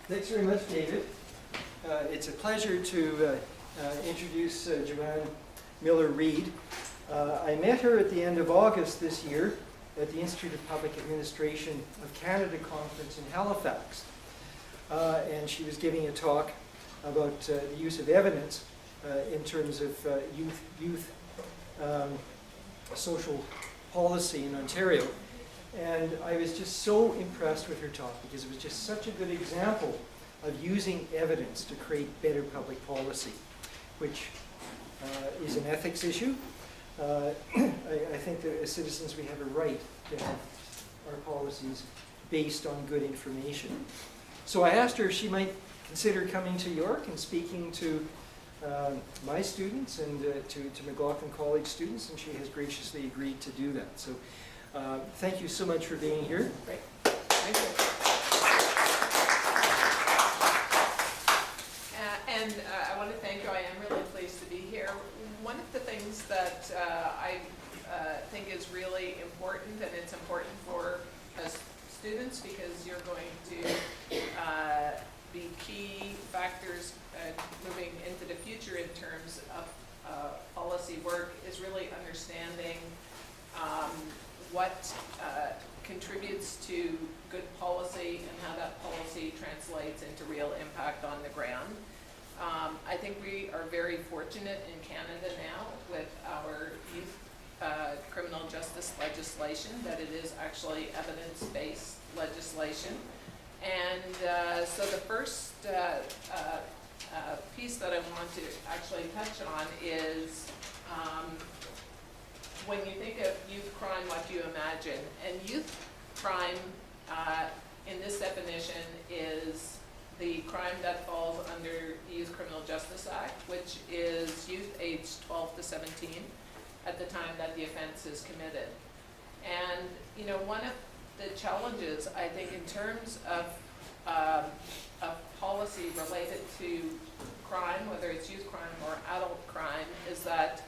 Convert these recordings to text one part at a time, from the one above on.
Thanks very much, David. It's a pleasure to introduce JoAnn Miller-Reid. I met her at the end of August this year at the Institute of Public Administration of Canada conference in Halifax. And she was giving a talk about the use of evidence in terms of youth social policy in Ontario. And I was just so impressed with her talk because it was just such a good example of using evidence to create better public policy, which is an ethics issue. I think that as citizens we have a right to have our policies based on good information. So I asked her if she might consider coming to York and speaking to my students and to McLaughlin College students, and she has graciously agreed to do that. So thank you so much for being here. Great. Thank you. And I want to thank you. I am really pleased to be here. One of the things that I think is really important, and it's important for us students because you're going to be key factors moving into the future in terms of policy work, is really understanding what contributes to good policy and how that policy translates into real impact on the ground. I think we are very fortunate in Canada now with our youth criminal justice legislation that it is actually evidence-based legislation. And so the first piece that I want to actually touch on is when you think of youth crime, what do you imagine? And youth crime, in this definition, is the crime that falls under the Youth Criminal Justice Act, which is youth aged 12 to 17 at the time that the offense is committed. And you know, one of the challenges, I think, in terms of policy related to crime, whether it's youth crime or adult crime, is that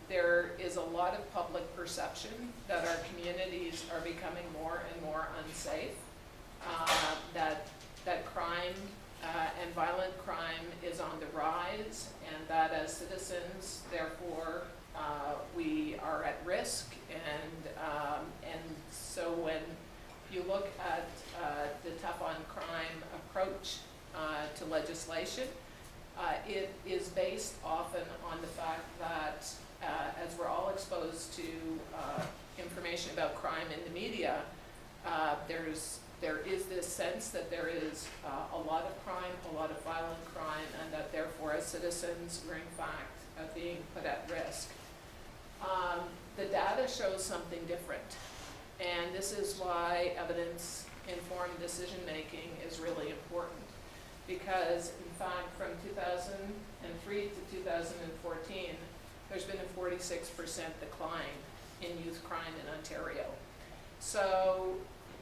there is a lot of public perception that our communities are becoming more and more unsafe, that crime and violent crime is on the rise, and that as citizens, therefore, we are at risk. And so when you look at the tough on crime approach to legislation, it is based often on the fact that as we're all exposed to information about crime in the media, there is this sense that there is a lot of crime, a lot of violent crime, and that therefore as citizens we're in fact being put at risk. The data shows something different, and this is why evidence-informed decision-making is really important. Because in fact, from 2003 to 2014, there's been a 46% decline in youth crime in Ontario. So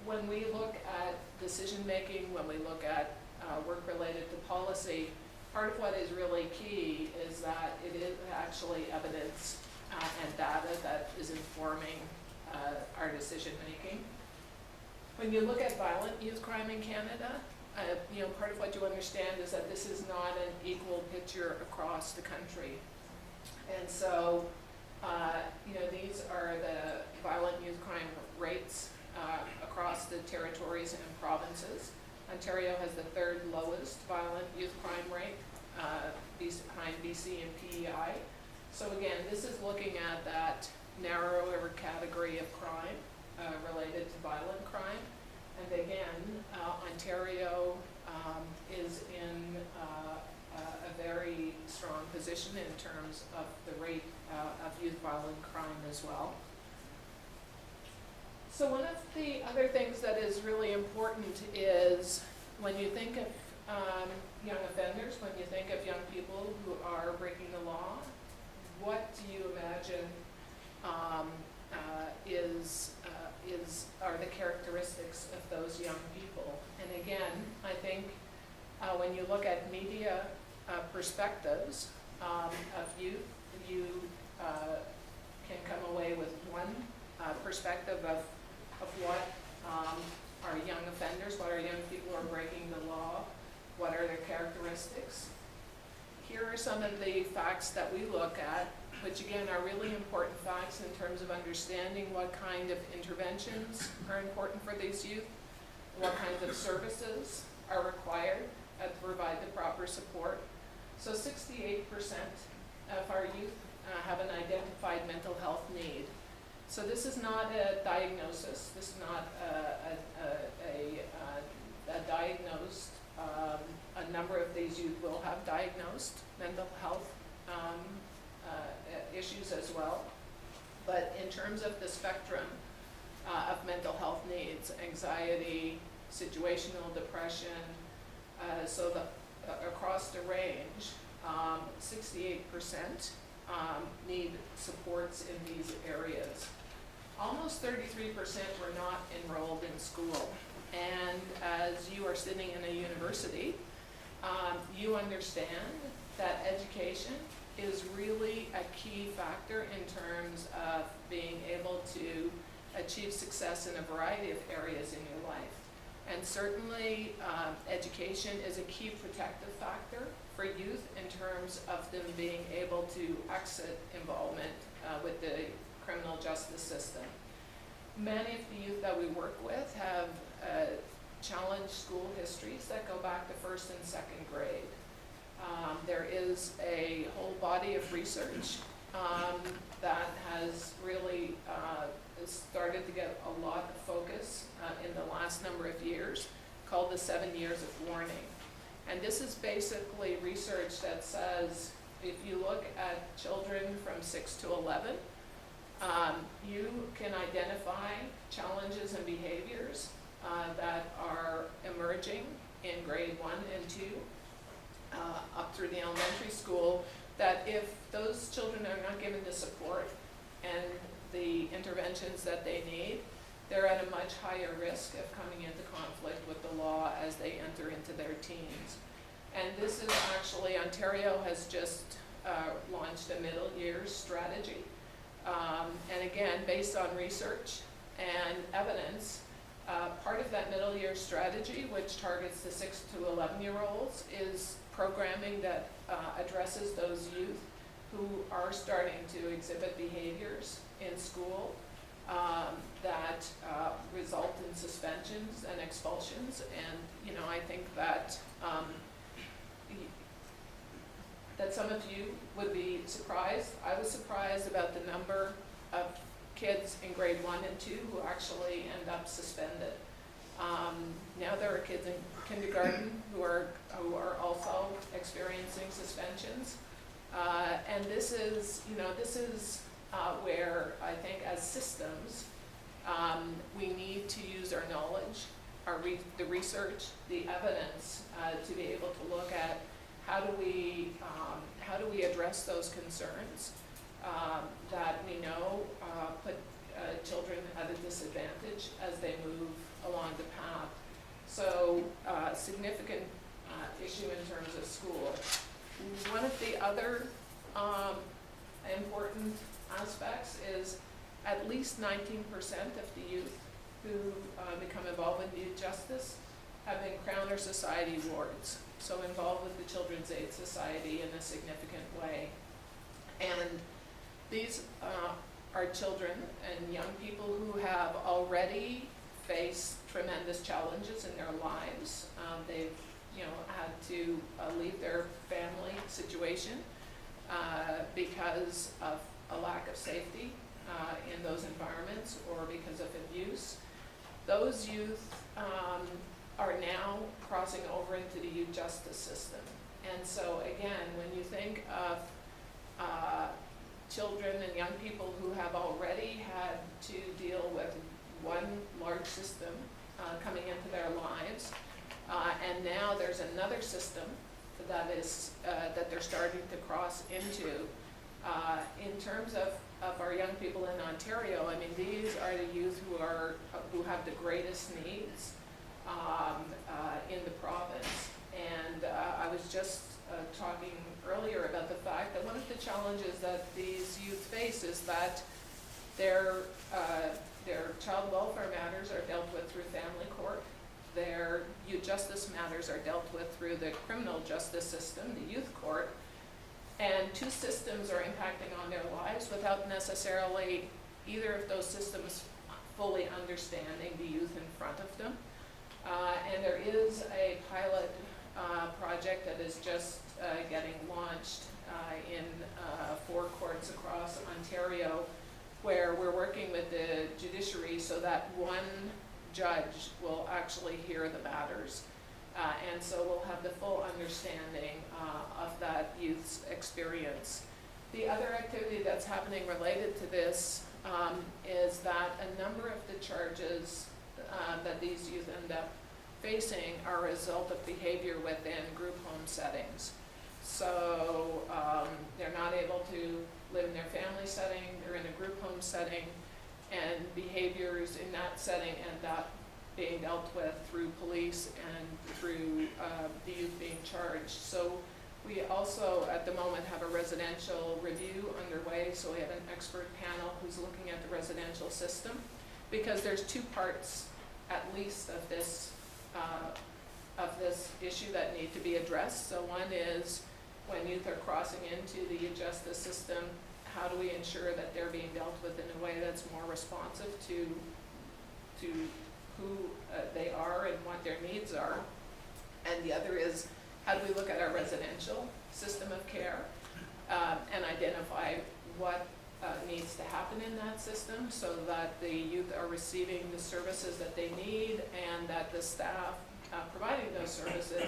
when we look at decision-making, when we look at work related to policy, part of what is really key is that it is actually evidence and data that is informing our decision-making. When you look at violent youth crime in Canada, you know, part of what you understand is that this is not an equal picture across the country. And so, you know, these are the violent youth crime rates across the territories and provinces. Ontario has the third lowest violent youth crime rate, behind BC and PEI. So again, this is looking at that narrower category of crime related to violent crime. And again, Ontario is in a very strong position in terms of the rate of youth violent crime as well. So one of the other things that is really important is when you think of young offenders, when you think of young people who are breaking the law, what do you imagine are the characteristics of those young people? And again, I think when you look at media perspectives of youth, you can come away with one perspective of what are young offenders, what are young people who are breaking the law statistics. Here are some of the facts that we look at, which again are really important facts in terms of understanding what kind of interventions are important for these youth, what kinds of services are required to provide the proper support. So 68% of our youth have an identified mental health need. So this is not a diagnosis, this is not a diagnosed, a number of these youth will have diagnosed mental health issues as well. But in terms of the spectrum of mental health needs, anxiety, situational depression, so across the range, 68% need supports in these areas. Almost 33% were not enrolled in school. And as you are sitting in a university, you understand that education is really a key factor in terms of being able to achieve success in a variety of areas in your life. And certainly, education is a key protective factor for youth in terms of them being able to exit involvement with the criminal justice system. Many of the youth that we work with have challenged school histories that go back to first and second grade. There is a whole body of research that has really started to get a lot of focus in the last number of years, called the 7 years of warning. And this is basically research that says, if you look at children from 6 to 11, you can identify challenges and behaviors that are emerging in grade 1 and 2 up through the elementary school, that if those children are not given the support and the interventions that they need, they're at a much higher risk of coming into conflict with the law as they enter into their teens. And this is actually, Ontario has just launched a middle years strategy. And again, based on research and evidence, part of that middle year strategy, which targets the 6 to 11-year-olds, is programming that addresses those youth who are starting to exhibit behaviors in school that result in suspensions and expulsions. And you know, I think that that some of you would be surprised. I was surprised about the number of kids in grade 1 and 2 who actually end up suspended. Now there are kids in kindergarten who are also experiencing suspensions, and this is where I think as systems we need to use our knowledge, the research, the evidence to be able to look at how do we address those concerns that we know put children at a disadvantage as they move along the path. So significant issue in terms of school. One of the other important aspects is at least 19% of the youth who become involved with youth justice have been Crown or Society wards, so involved with the Children's Aid Society in a significant way. And these are children and young people who have already faced tremendous challenges in their lives. They've had to leave their family situation because of a lack of safety in those environments or because of abuse. Those youth are now crossing over into the youth justice system. And so again, when you think of children and young people who have already had to deal with one large system coming into their lives, and now there's another system that is that they're starting to cross into. In terms of our young people in Ontario, I mean, these are the youth who have the greatest needs in the province. And I was just talking earlier about the fact that one of the challenges that these youth face is that their child welfare matters are dealt with through family court, their youth justice matters are dealt with through the criminal justice system, the youth court, and two systems are impacting on their lives without necessarily either of those systems fully understanding the youth in front of them. And there is a pilot project that is just getting launched in 4 courts across Ontario, where we're working with the judiciary so that one judge will actually hear the matters. And so we'll have the full understanding of that youth's experience. The other activity that's happening related to this is that a number of the charges that these youth end up facing are a result of behavior within group home settings. So they're not able to live in their family setting, they're in a group home setting, and behaviors in that setting end up being dealt with through police and through the youth being charged. So we also, at the moment, have a residential review underway, so we have an expert panel who's looking at the residential system, because there's 2 parts, at least, of this issue that need to be addressed. So one is, when youth are crossing into the youth justice system, how do we ensure that they're being dealt with in a way that's more responsive to who they are and what their needs are? And the other is, how do we look at our residential system of care and identify what needs to happen in that system so that the youth are receiving the services that they need, and that the staff providing those services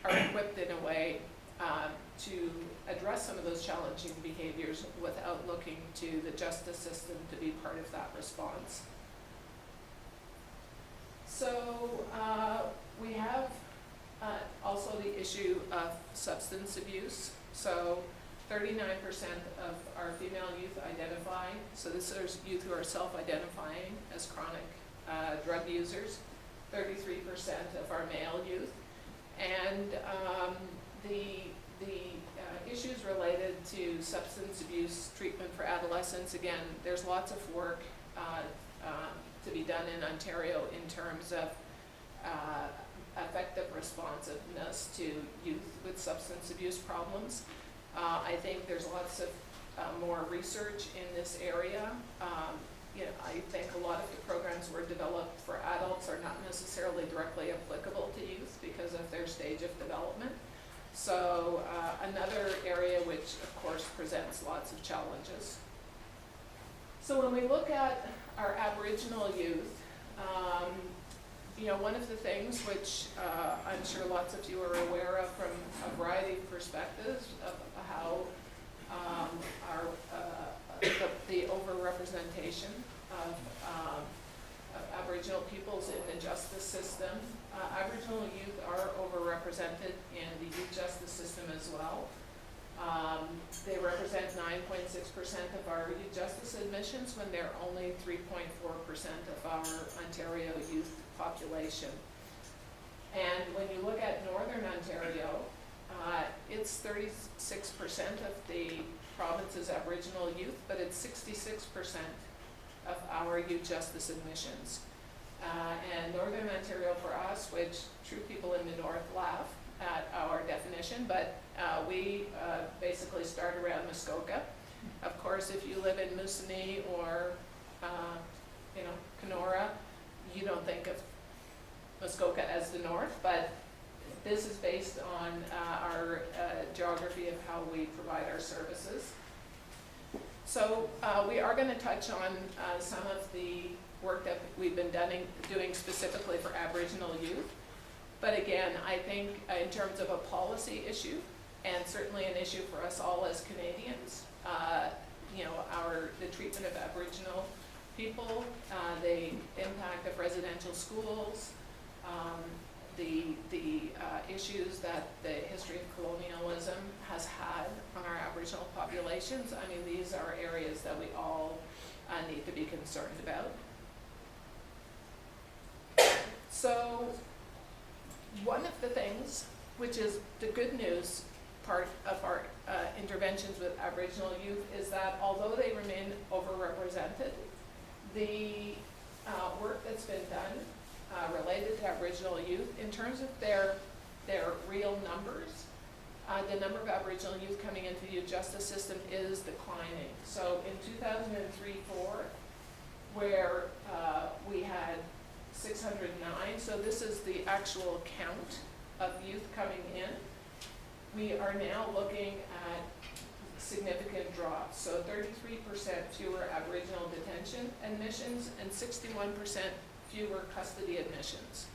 are equipped in a way to address some of those challenging behaviors without looking to the justice system to be part of that response. So we have also the issue of substance abuse. So 39% of our female youth identify, so this is youth who are self-identifying as chronic drug users, 33% of our male youth. And the issues related to substance abuse treatment for adolescents, again, there's lots of work to be done in Ontario in terms of effective responsiveness to youth with substance abuse problems. I think there's lots of more research in this area. I think a lot of the programs were developed for adults are not necessarily directly applicable to youth because of their stage of development. So another area which, of course, presents lots of challenges. So when we look at our Aboriginal youth, one of the things which I'm sure lots of you are aware of from a variety of perspectives of how the overrepresentation of Aboriginal peoples in the justice system. Aboriginal youth are overrepresented in the youth justice system as well. They represent 9.6% of our youth justice admissions when they're only 3.4% of our Ontario youth population. And when you look at Northern Ontario, it's 36% of the province's Aboriginal youth, but it's 66% of our youth justice admissions. And Northern Ontario for us, which true people in the North laugh at our definition, but we basically start around Muskoka. Of course, if you live in Moosonee or Kenora, you don't think of Muskoka as the North, but this is based on our geography of how we provide our services. So we are going to touch on some of the work that we've been doing specifically for Aboriginal youth. But again, I think in terms of a policy issue, and certainly an issue for us all as Canadians, the treatment of Aboriginal people, the impact of residential schools, the issues that the history of colonialism has had on our Aboriginal populations. I mean, these are areas that we all need to be concerned about. So one of the things, which is the good news part of our interventions with Aboriginal youth, is that although they remain overrepresented, the work that's been done related to Aboriginal youth. In terms of their real numbers, the number of Aboriginal youth coming into the youth justice system is declining. So in 2003-04, where we had 609, so this is the actual count of youth coming in, we are now looking at significant drops. So 33% fewer Aboriginal detention admissions and 61% fewer custody admissions.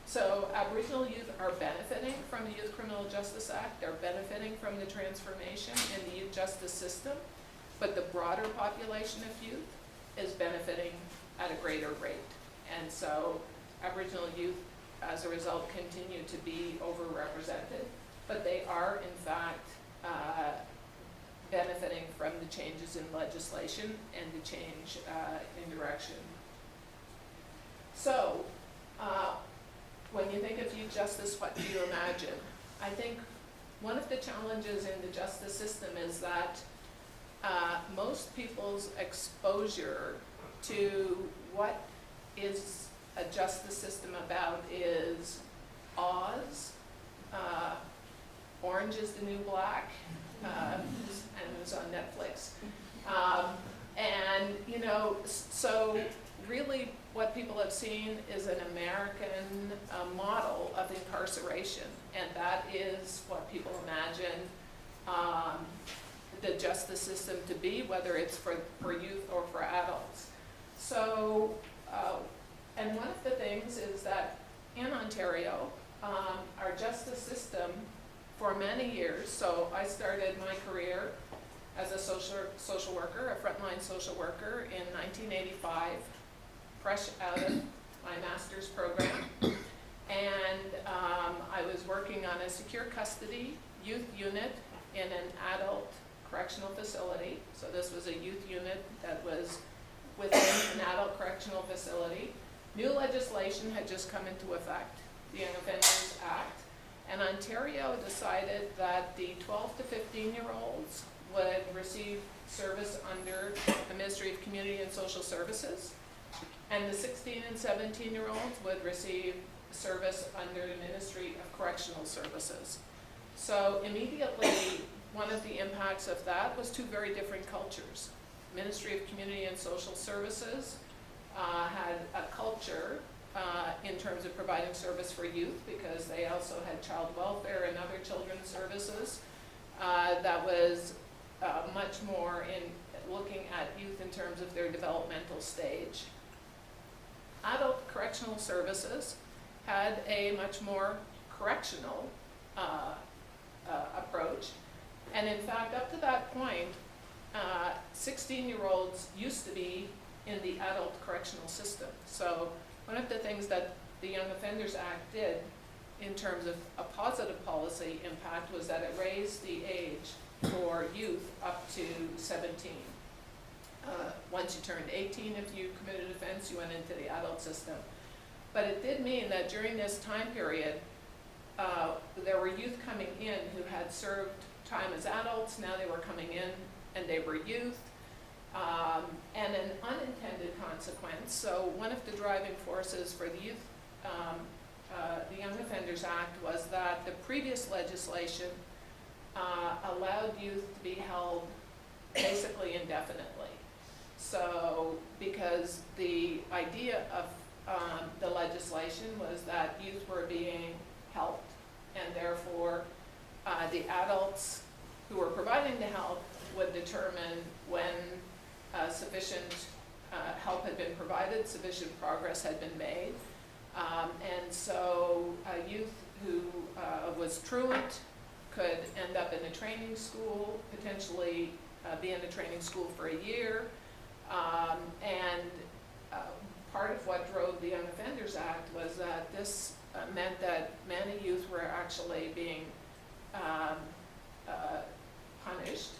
So Aboriginal youth are benefiting from the Youth Criminal Justice Act. They're benefiting from the transformation in the youth justice system, but the broader population of youth is benefiting at a greater rate. And so Aboriginal youth, as a result, continue to be overrepresented, but they are, in fact, benefiting from the changes in legislation and the change in direction. So, when you think of youth justice, what do you imagine? I think one of the challenges in the justice system is that most people's exposure to what is a justice system about is Oz, Orange is the New Black, and it was on Netflix. And, you know, so really what people have seen is an American model of incarceration, and that is what people imagine the justice system to be, whether it's for youth or for adults. So, and one of the things is that in Ontario, our justice system for many years, so I started my career as a social worker, a frontline social worker in 1985, fresh out of my master's program, and I was working on a secure custody youth unit in an adult correctional facility. So this was a youth unit that was within an adult correctional facility. New legislation had just come into effect, the Young Offenders Act, and Ontario decided that the 12 to 15-year-olds would receive service under the Ministry of Community and Social Services, and the 16 and 17-year-olds would receive service under the Ministry of Correctional Services. So immediately, one of the impacts of that was two very different cultures. Ministry of Community and Social Services had a culture in terms of providing service for youth, because they also had child welfare and other children's services that was much more in looking at youth in terms of their developmental stage. Adult correctional services had a much more correctional approach, and in fact, up to that point, 16-year-olds used to be in the adult correctional system. So one of the things that the Young Offenders Act did in terms of a positive policy impact was that it raised the age for youth up to 17. Once you turned 18, if you committed an offense, you went into the adult system. But it did mean that during this time period, there were youth coming in who had served time as adults. Now they were coming in and they were youth. And an unintended consequence, so one of the driving forces for the youth, the Young Offenders Act, was that the previous legislation allowed youth to be held basically indefinitely. So, because the idea of the legislation was that youth were being helped, and therefore the adults who were providing the help would determine when sufficient help had been provided, sufficient progress had been made. And so a youth who was truant could end up in a training school, potentially be in a training school for a year. And part of what drove the Young Offenders Act was that this meant that many youth were actually being punished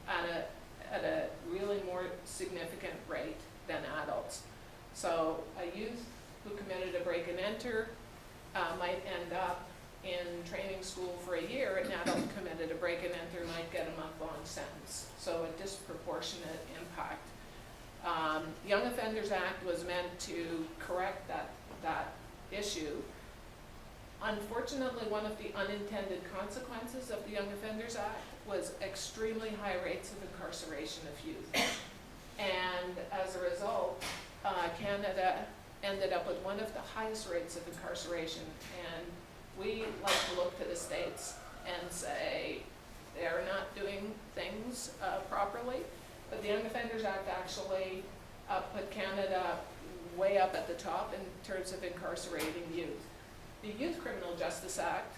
at a really more significant rate than adults. So a youth who committed a break and enter might end up in training school for a year. An adult who committed a break and enter might get a month-long sentence. So a disproportionate impact. The Young Offenders Act was meant to correct that that issue. Unfortunately, one of the unintended consequences of the Young Offenders Act was extremely high rates of incarceration of youth. And as a result, Canada ended up with one of the highest rates of incarceration. And we like to look to the States and say they're not doing things properly. But the Young Offenders Act actually put Canada way up at the top in terms of incarcerating youth. The Youth Criminal Justice Act,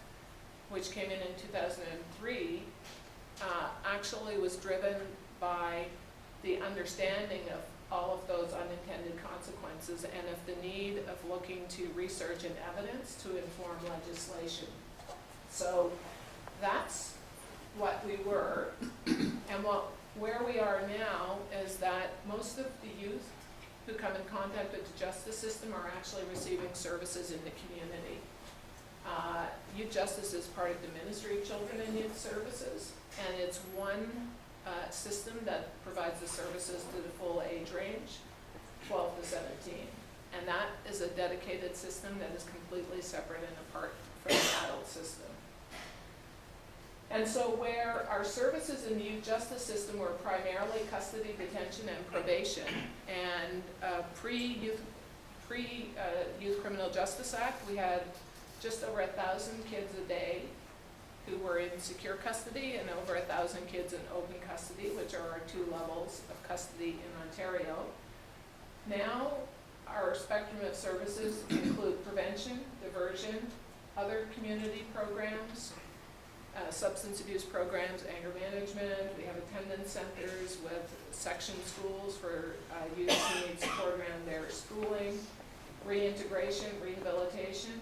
which came in 2003, actually was driven by the understanding of all of those unintended consequences and of the need of looking to research and evidence to inform legislation. So that's what we were. And where we are now is that most of the youth who come in contact with the justice system are actually receiving services in the community. Youth Justice is part of the Ministry of Children and Youth Services, and it's one system that provides the services to the full age range, 12 to 17. And that is a dedicated system that is completely separate and apart from the adult system. And so where our services in the youth justice system were primarily custody, detention, and probation, and pre-Youth Criminal Justice Act, we had just over 1,000 kids a day who were in secure custody and over 1,000 kids in open custody, which are our two levels of custody in Ontario. Now, our spectrum of services include prevention, diversion, other community programs, substance abuse programs, anger management. We have attendance centers with section schools for youth who need support around their schooling, reintegration, rehabilitation,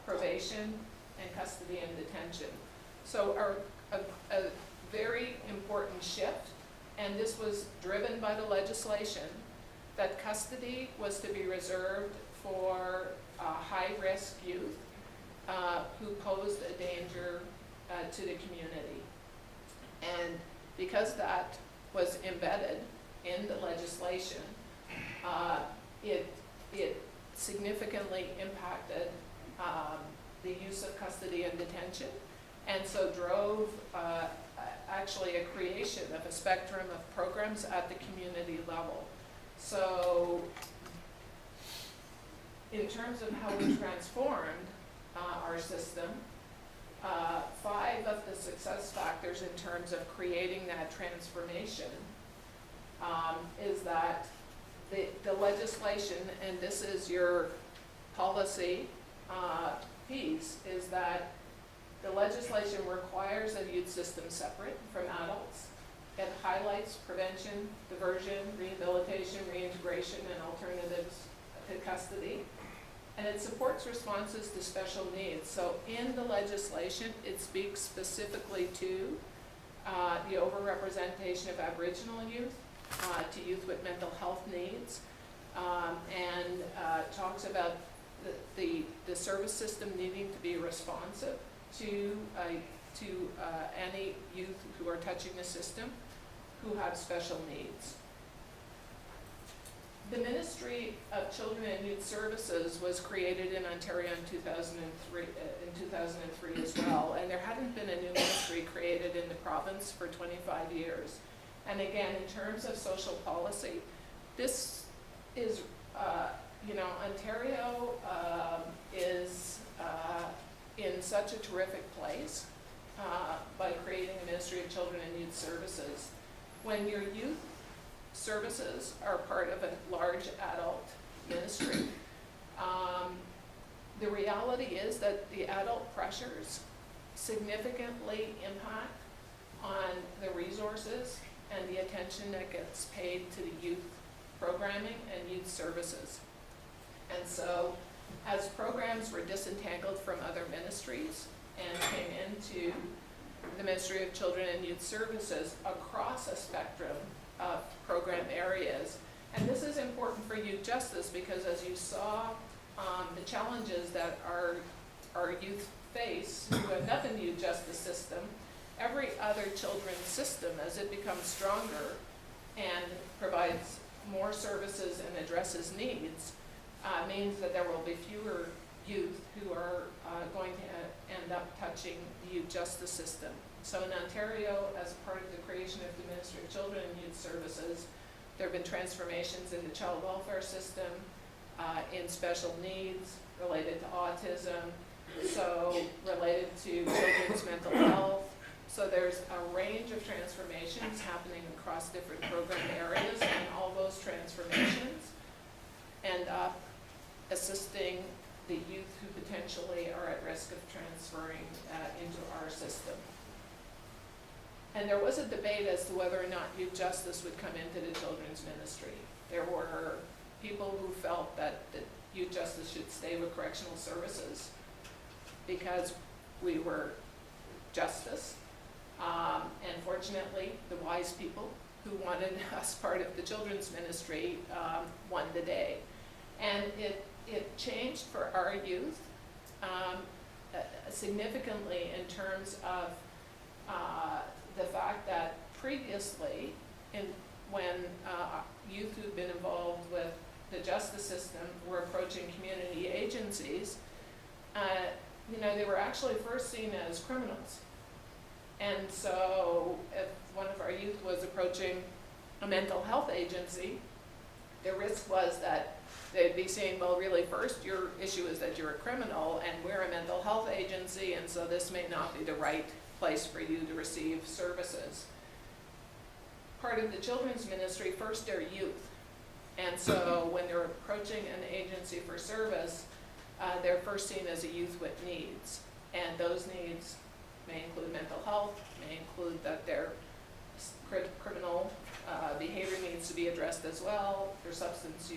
probation, and custody and detention. So a very important shift, and this was driven by the legislation that custody was to be reserved for high-risk youth who posed a danger to the community. And because that was embedded in the legislation, it significantly impacted the use of custody and detention, and so drove actually a creation of a spectrum of programs at the community level. So in terms of how we transformed our system, 5 of the success factors in terms of creating that transformation is that the legislation, and this is your policy piece, is that the legislation requires a youth system separate from adults. It highlights prevention, diversion, rehabilitation, reintegration, and alternatives to custody. And it supports responses to special needs. So in the legislation, it speaks specifically to the overrepresentation of Aboriginal youth, to youth with mental health needs, and talks about the service system needing to be responsive to any youth who are touching the system who have special needs. The Ministry of Children and Youth Services was created in Ontario in 2003 as well, and there hadn't been a new ministry created in the province for 25 years. And again, in terms of social policy, this is, Ontario is in such a terrific place by creating a Ministry of Children and Youth Services. When your youth services are part of a large adult ministry, the reality is that the adult pressures significantly impact on the resources and the attention that gets paid to the youth programming and youth services. And so as programs were disentangled from other ministries and came into the Ministry of Children and Youth Services across a spectrum of program areas. And this is important for youth justice because as you saw the challenges that our youth face who have nothing to youth justice system, every other children's system, as it becomes stronger and provides more services and addresses needs, means that there will be fewer youth who are going to end up touching the youth justice system. So in Ontario, as part of the creation of the Ministry of Children and Youth Services, there have been transformations in the child welfare system, in special needs related to autism, so related to children's mental health. So there's a range of transformations happening across different program areas, and all those transformations end up assisting the youth who potentially are at risk of transferring into our system. And there was a debate as to whether or not youth justice would come into the children's ministry. There were people who felt that youth justice should stay with correctional services because we were justice. And fortunately, the wise people who wanted us part of the children's ministry won the day. And it changed for our youth significantly in terms of the fact that previously, when youth who'd been involved with the justice system were approaching community agencies, they were actually first seen as criminals. And so if one of our youth was approaching a mental health agency, the risk was that they'd be saying, well, really, first, your issue is that you're a criminal, and we're a mental health agency, and so this may not be the right place for you to receive services. Part of the children's ministry, first, they're youth. And so when they're approaching an agency for service, they're first seen as a youth with needs. And those needs may include mental health, may include that their criminal behavior needs to be addressed as well, their substance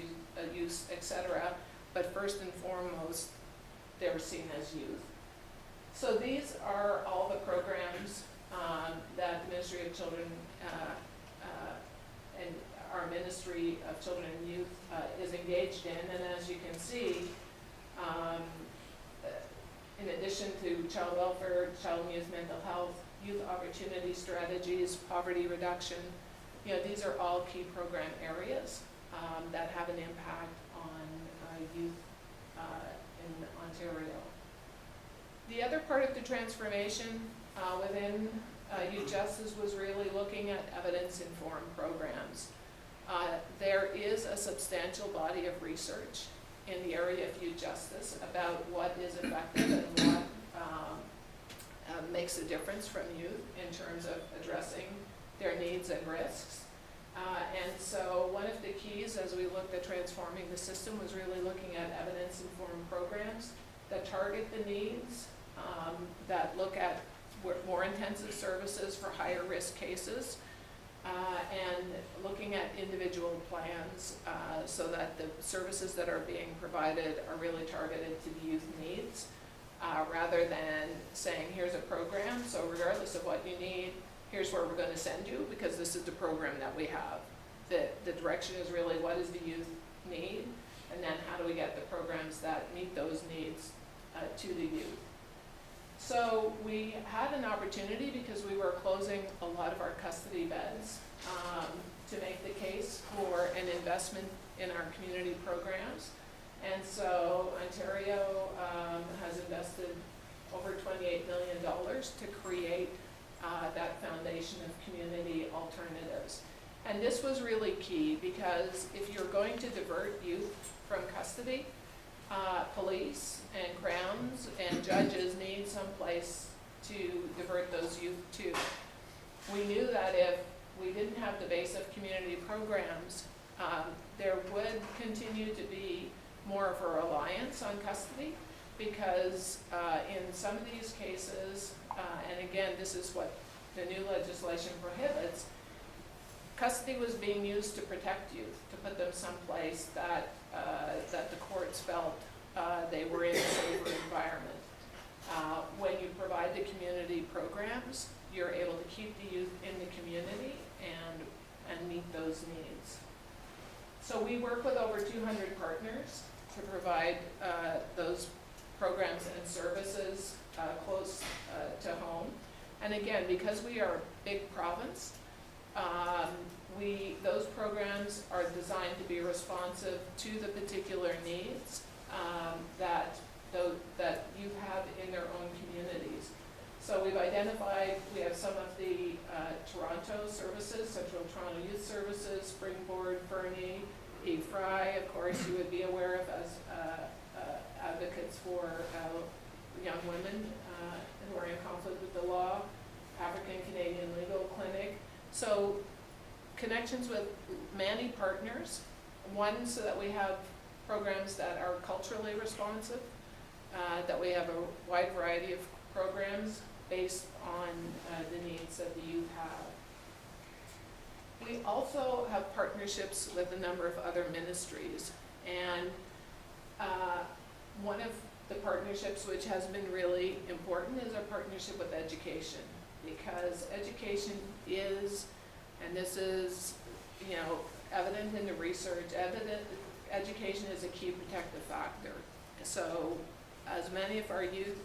use, etc. But first and foremost, they're seen as youth. So these are all the programs that the Ministry of Children and our Ministry of Children and Youth is engaged in. And as you can see, in addition to child welfare, child and youth mental health, youth opportunity strategies, poverty reduction, these are all key program areas that have an impact on youth in Ontario. The other part of the transformation within youth justice was really looking at evidence-informed programs. There is a substantial body of research in the area of youth justice about what is effective and what makes a difference from youth in terms of addressing their needs and risks. And so one of the keys as we looked at transforming the system was really looking at evidence-informed programs that target the needs, that look at more intensive services for higher risk cases, and looking at individual plans so that the services that are being provided are really targeted to the youth needs, rather than saying, here's a program, so regardless of what you need, here's where we're going to send you because this is the program that we have. The direction is really what does the youth need, and then how do we get the programs that meet those needs to the youth. So we had an opportunity because we were closing a lot of our custody beds to make the case for an investment in our community programs. And so Ontario has invested over $28 million to create that foundation of community alternatives. And this was really key because if you're going to divert youth from custody, police and crowns and judges need some place to divert those youth to. We knew that if we didn't have the base of community programs, there would continue to be more of a reliance on custody because in some of these cases, and again, this is what the new legislation prohibits, custody was being used to protect youth, to put them someplace that the courts felt they were in a safer environment. When you provide the community programs, you're able to keep the youth in the community and meet those needs. So we work with over 200 partners to provide those programs and services close to home. And again, because we are a big province, Those programs are designed to be responsive to the particular needs that youth have in their own communities. So we've identified, we have some of the Toronto services, Central Toronto Youth Services, Springboard, Fernie, Eve Fry, of course, you would be aware of as advocates for young women who are in conflict with the law, African Canadian Legal Clinic. So connections with many partners, one, so that we have programs that are culturally responsive, that we have a wide variety of programs based on the needs that the youth have. We also have partnerships with a number of other ministries, and one of the partnerships which has been really important is our partnership with education, because education is, and this is, you know, evident in the research, education is a key protective factor. So as many of our youth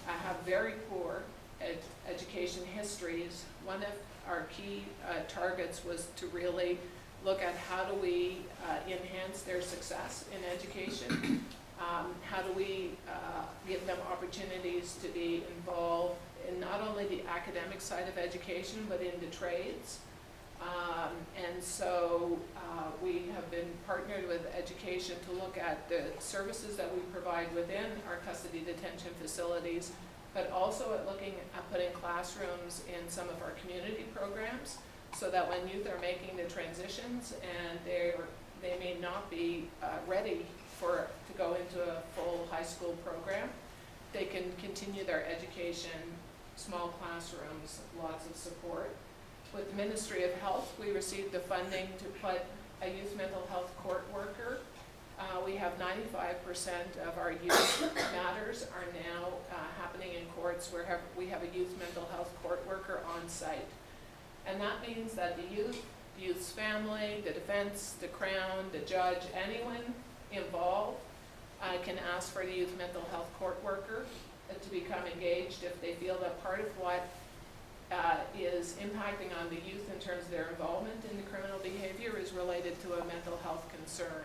have very poor education histories, one of our key targets was to really look at how do we enhance their success in education, how do we give them opportunities to be involved in not only the academic side of education, but in the trades. And so we have been partnered with education to look at the services that we provide within our custody detention facilities, but also at looking at putting classrooms in some of our community programs, so that when youth are making the transitions and they may not be ready to go into a full high school program, they can continue their education, small classrooms, lots of support. With the Ministry of Health, we received the funding to put a youth mental health court worker. We have 95% of our youth matters are now happening in courts where we have a youth mental health court worker on site. And that means that the youth's family, the defense, the Crown, the judge, anyone involved can ask for the youth mental health court worker to become engaged if they feel that part of what is impacting on the youth in terms of their involvement in the criminal behavior is related to a mental health concern.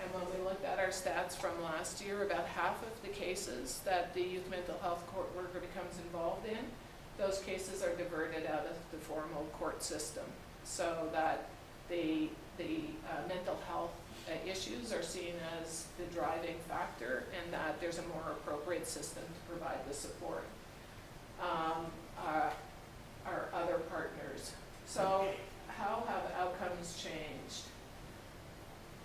And when we looked at our stats from last year, about half of the cases that the youth mental health court worker becomes involved in, those cases are diverted out of the formal court system, so that the mental health issues are seen as the driving factor, and that there's a more appropriate system to provide the support. Our other partners. So how have outcomes changed?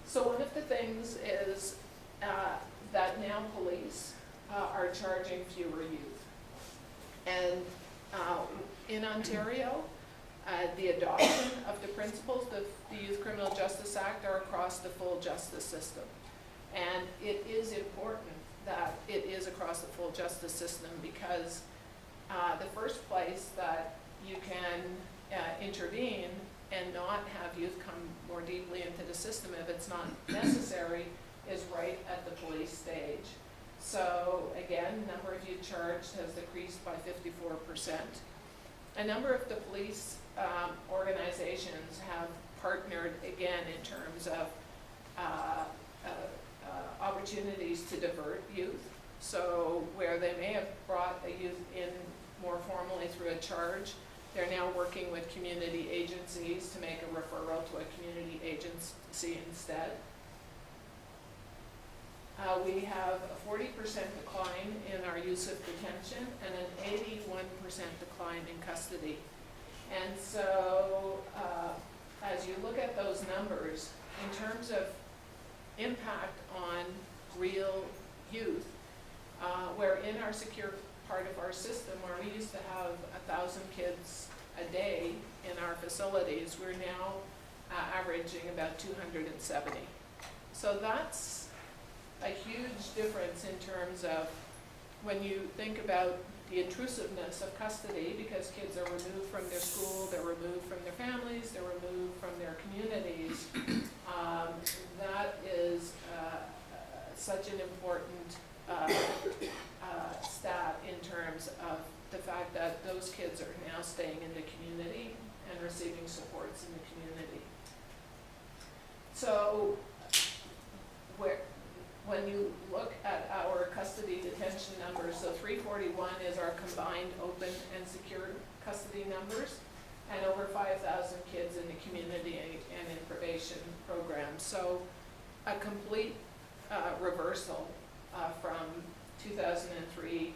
So one of the things is that now police are charging fewer youth. And in Ontario, the adoption of the principles of the Youth Criminal Justice Act are across the full justice system. And it is important that it is across the full justice system, because the first place that you can intervene and not have youth come more deeply into the system if it's not necessary is right at the police stage. So again, the number of youth charged has decreased by 54%. A number of the police organizations have partnered again in terms of opportunities to divert youth. So where they may have brought a youth in more formally through a charge, they're now working with community agencies to make a referral to a community agency instead. We have a 40% decline in our use of detention and an 81% decline in custody. And so as you look at those numbers, in terms of impact on real youth, where in our secure part of our system, where we used to have 1,000 kids a day in our facilities, we're now averaging about 270. So that's a huge difference in terms of when you think about the intrusiveness of custody, because kids are removed from their school, they're removed from their families, they're removed from their communities. That is such an important stat in terms of the fact that those kids are now staying in the community and receiving supports in the community. So when you look at our custody detention numbers, so 341 is our combined open and secure custody numbers, and over 5,000 kids in the community and in probation programs. So a complete reversal from 2003,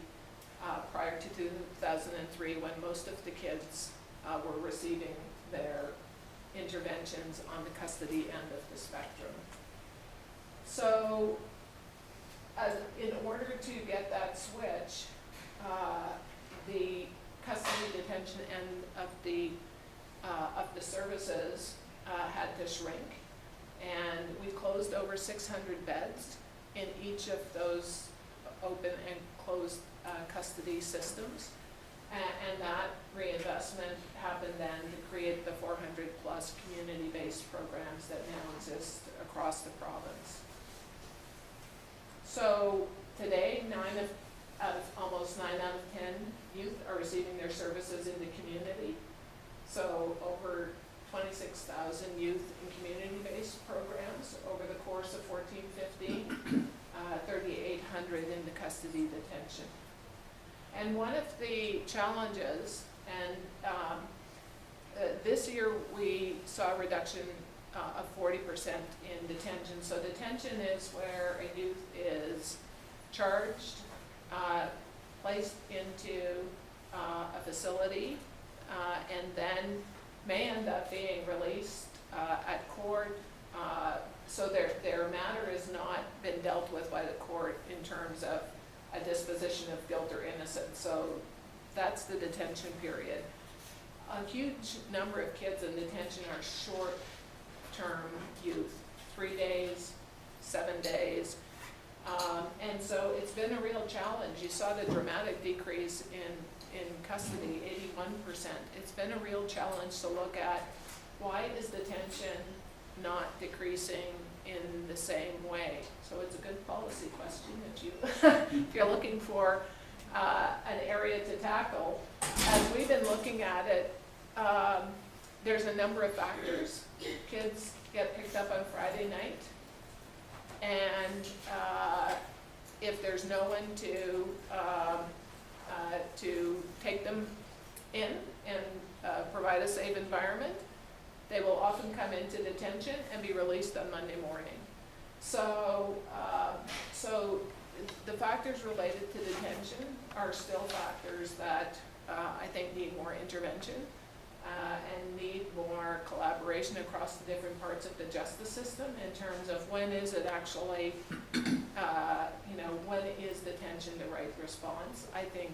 prior to 2003, when most of the kids were receiving their interventions on the custody end of the spectrum. So in order to get that switch, the custody detention end of the services had to shrink, and we closed over 600 beds in each of those open and closed custody systems, and that reinvestment happened then to create the 400 plus community-based programs that now exist across the province. So today, almost 9 out of 10 youth are receiving their services in the community. So over 26,000 youth in community-based programs over the course of 14-15, 3,800 in the custody detention. And one of the challenges, and this year we saw a reduction of 40% in detention. So detention is where a youth is charged, placed into a facility, and then may end up being released at court. So their matter has not been dealt with by the court in terms of a disposition of guilt or innocence. So that's the detention period. A huge number of kids in detention are short-term youth, 3 days, 7 days. And so it's been a real challenge. You saw the dramatic decrease in custody, 81%. It's been a real challenge to look at why is detention not decreasing in the same way. So it's a good policy question that you, if you're looking for an area to tackle. As we've been looking at it, there's a number of factors. Kids get picked up on Friday night, and if there's no one to take them in and provide a safe environment, they will often come into detention and be released on Monday morning. So, so the factors related to detention are still factors that I think need more intervention and need more collaboration across the different parts of the justice system in terms of when is it actually, when is detention the right response. I think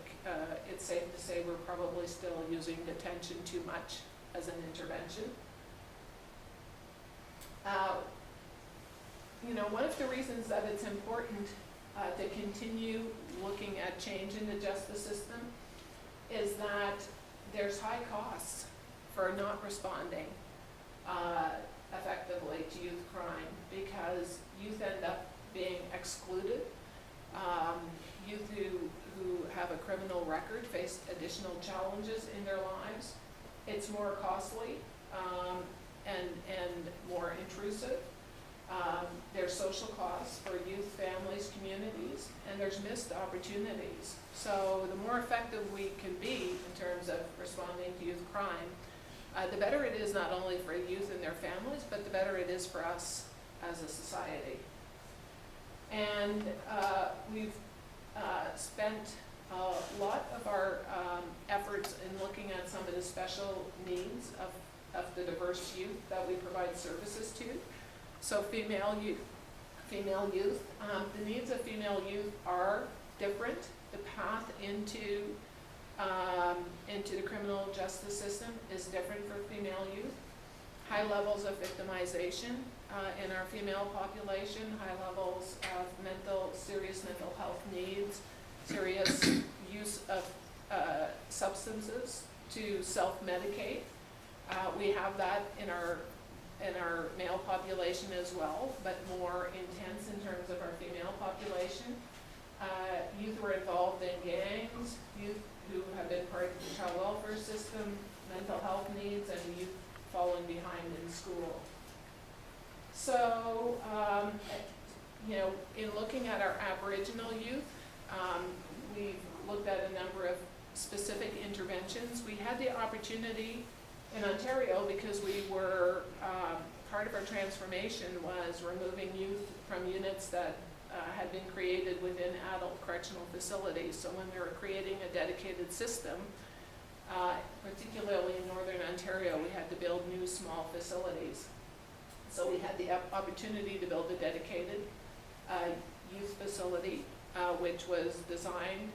it's safe to say we're probably still using detention too much as an intervention. One of the reasons that it's important to continue looking at change in the justice system is that there's high costs for not responding effectively to youth crime, because youth end up being excluded. Youth who have a criminal record face additional challenges in their lives. It's more costly and more intrusive. There's social costs for youth, families, communities, and there's missed opportunities. So the more effective we can be in terms of responding to youth crime, the better it is not only for youth and their families, but the better it is for us as a society. And we've spent a lot of our efforts in looking at some of the special needs of the diverse youth that we provide services to. So female youth. The needs of female youth are different. The path into the criminal justice system is different for female youth. High levels of victimization in our female population, high levels of serious mental health needs, serious use of substances to self-medicate. We have that in our male population as well, but more intense in terms of our female population. Youth who are involved in gangs, youth who have been part of the child welfare welfare system, mental health needs, and youth falling behind in school. So, in looking at our Aboriginal youth, we've looked at a number of specific interventions. We had the opportunity in Ontario, because we were, part of our transformation was removing youth from units that had been created within adult correctional facilities. So when we were creating a dedicated system, particularly in Northern Ontario, we had to build new small facilities. So we had the opportunity to build a dedicated youth facility, which was designed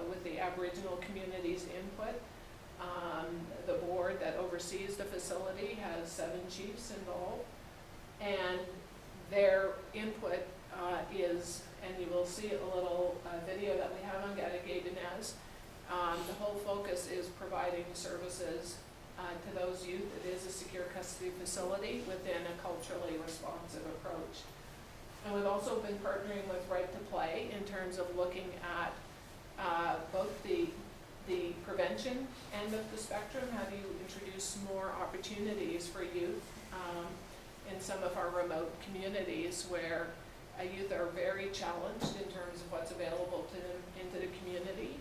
with the Aboriginal community's input. The board that oversees the facility has 7 chiefs involved, and their input is, and you will see a little video that we have on Gadigadanez. The whole focus is providing services to those youth. It is a secure custody facility within a culturally responsive approach. And we've also been partnering with Right to Play in terms of looking at both the prevention end of the spectrum. How do you introduce more opportunities for youth in some of our remote communities where youth are very challenged in terms of what's available to them into the community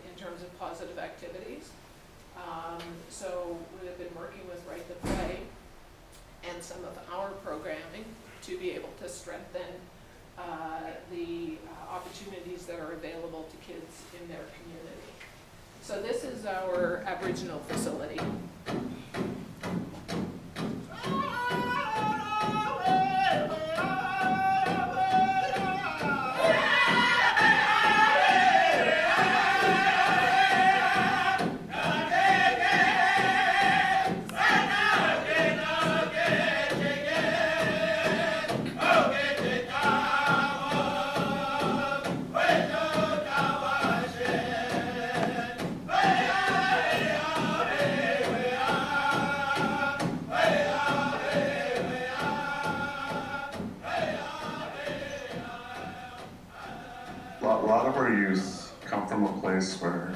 in terms of positive activities. So we have been working with Right to Play and some of our programming to be able to strengthen the opportunities that are available to kids in their community. So this is our Aboriginal facility. Where